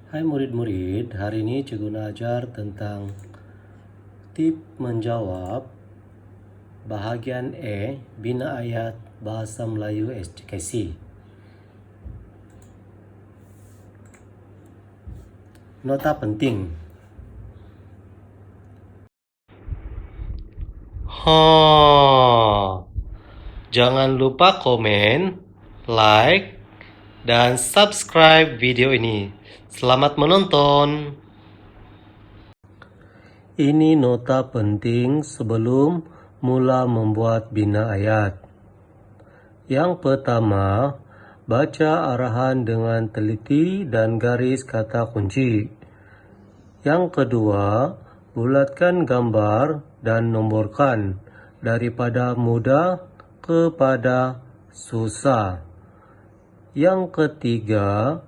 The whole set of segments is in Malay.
Hai murid-murid, hari ini Cikgu nak ajar tentang tip menjawab bahagian A, bina ayat Bahasa Melayu SKC. Nota penting. Jangan lupa komen, like, dan subscribe video ini. Selamat menonton. Ini nota penting sebelum mula membuat bina ayat. Yang pertama, baca arahan dengan teliti dan garis kata kunci. Yang kedua, bulatkan gambar dan nomborkan daripada mudah kepada susah. Yang ketiga,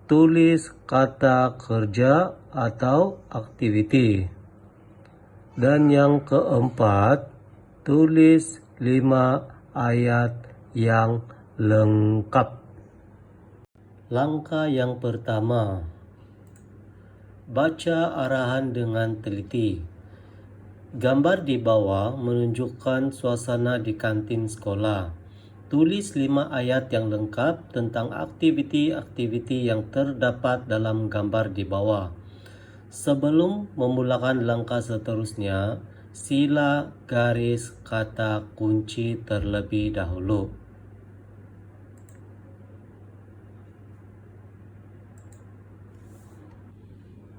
tulis kata kerja atau aktiviti. Dan yang keempat, tulis 5 ayat yang lengkap. Langkah yang pertama, baca arahan dengan teliti. Gambar di bawah menunjukkan suasana di kantin sekolah. Tulis 5 ayat yang lengkap tentang aktiviti-aktiviti yang terdapat dalam gambar di bawah. Sebelum memulakan langkah seterusnya, sila garis kata kunci terlebih dahulu.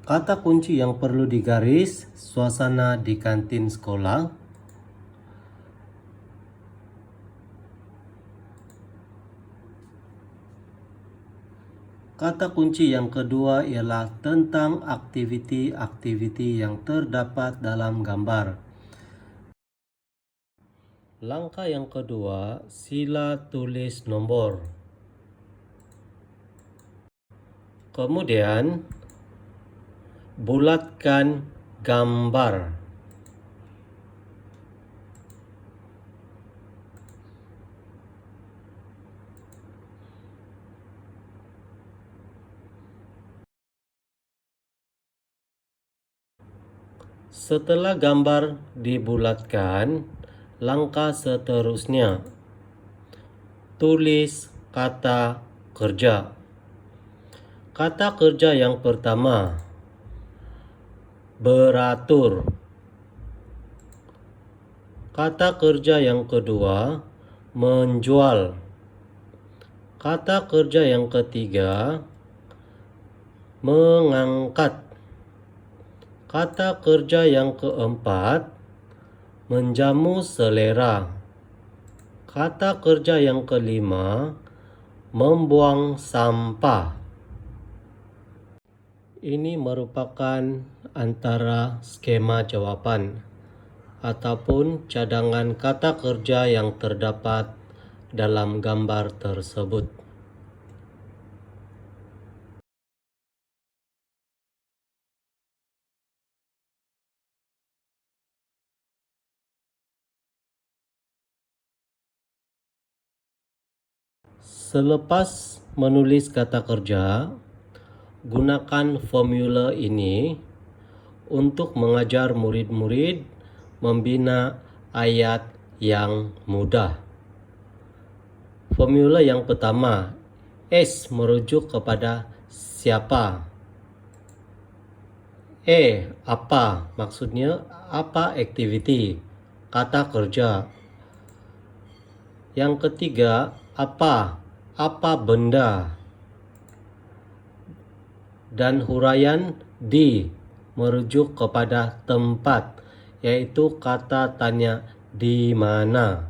Kata kunci yang perlu digaris, suasana di kantin sekolah. Kata kunci yang kedua ialah tentang aktiviti-aktiviti yang terdapat dalam gambar. Langkah yang kedua, sila tulis nombor. Kemudian, bulatkan gambar. Setelah gambar dibulatkan, langkah seterusnya, tulis kata kerja. Kata kerja yang pertama, beratur. Kata kerja yang kedua, menjual. Kata kerja yang ketiga, mengangkat. Kata kerja yang keempat, menjamu selera. Kata kerja yang kelima, membuang sampah. Ini merupakan antara skema jawapan ataupun cadangan kata kerja yang terdapat dalam gambar tersebut. Selepas menulis kata kerja, gunakan formula ini untuk mengajar murid-murid membina ayat yang mudah. Formula yang pertama, S merujuk kepada siapa. Apa, maksudnya apa aktiviti, kata kerja. Yang ketiga, apa benda. Dan huraian di merujuk kepada tempat, yaitu kata tanya di mana.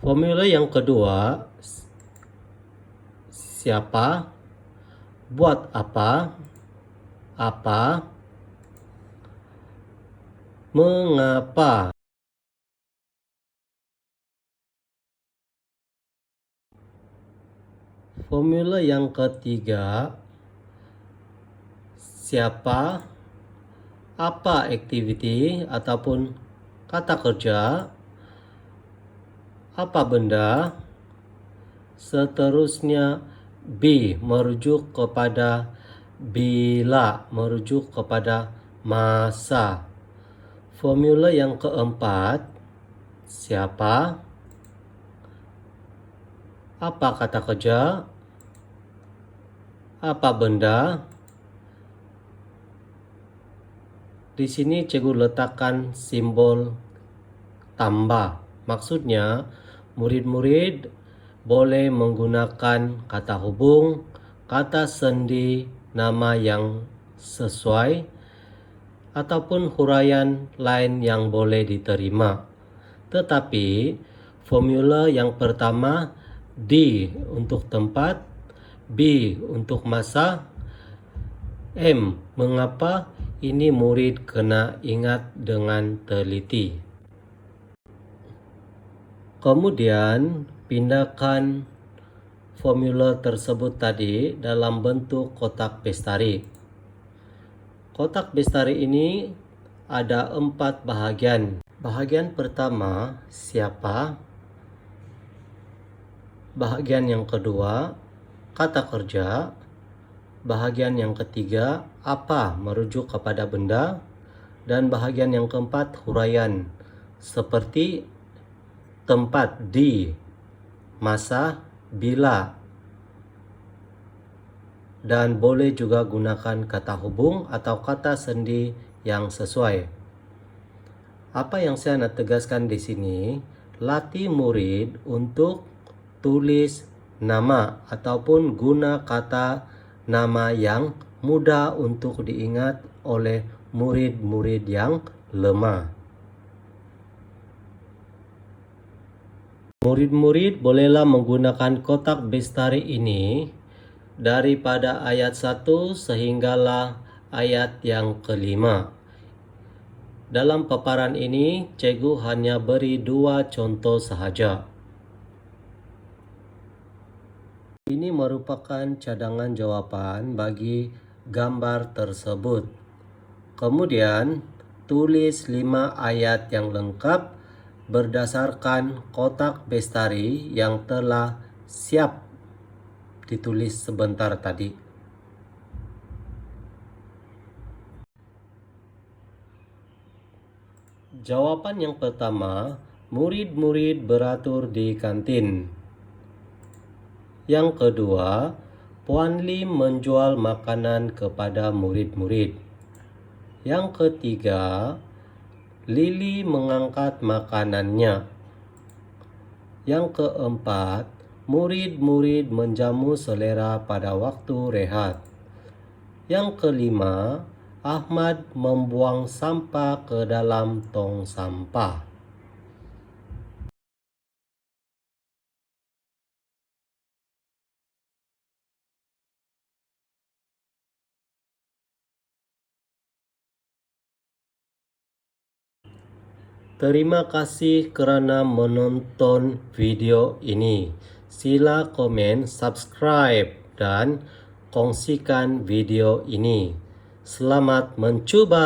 Formula yang kedua, siapa, buat apa, mengapa. Formula yang ketiga, siapa, apa aktiviti ataupun kata kerja, apa benda. Seterusnya B merujuk kepada bila merujuk kepada masa. Formula yang keempat, siapa, apa kata kerja, apa benda. Di sini cikgu letakkan simbol tambah. Maksudnya, murid-murid boleh menggunakan kata hubung, kata sendi, nama yang sesuai, ataupun huraian lain yang boleh diterima. Tetapi, formula yang pertama, D untuk tempat, B untuk masa, M mengapa, ini murid kena ingat dengan teliti. Kemudian, pindahkan formula tersebut tadi dalam bentuk kotak bestari. Kotak bestari ini ada 4 bahagian. Bahagian pertama, siapa. Bahagian yang kedua, kata kerja. Bahagian yang ketiga, apa, merujuk kepada benda. Dan bahagian yang keempat, huraian, seperti tempat, di, masa, bila. Dan boleh juga gunakan kata hubung atau kata sendi yang sesuai. Apa yang saya nak tegaskan di sini, latih murid untuk tulis nama ataupun guna kata nama yang mudah untuk diingat oleh murid-murid yang lemah. Murid-murid bolehlah menggunakan kotak bestari ini daripada ayat 1 sehinggalah ayat yang kelima. Dalam paparan ini, cikgu hanya beri 2 contoh sahaja. Ini merupakan cadangan jawapan bagi gambar tersebut. Kemudian, tulis 5 ayat yang lengkap berdasarkan kotak bestari yang telah siap ditulis sebentar tadi. Jawapan yang pertama, murid-murid beratur di kantin. Yang kedua, Puan Lim menjual makanan kepada murid-murid. Yang ketiga, Lily mengangkat makanannya. Yang keempat, murid-murid menjamu selera pada waktu rehat. Yang kelima, Ahmad membuang sampah ke dalam tong sampah. Terima kasih kerana menonton video ini. Sila komen, subscribe dan kongsikan video ini. Selamat mencuba!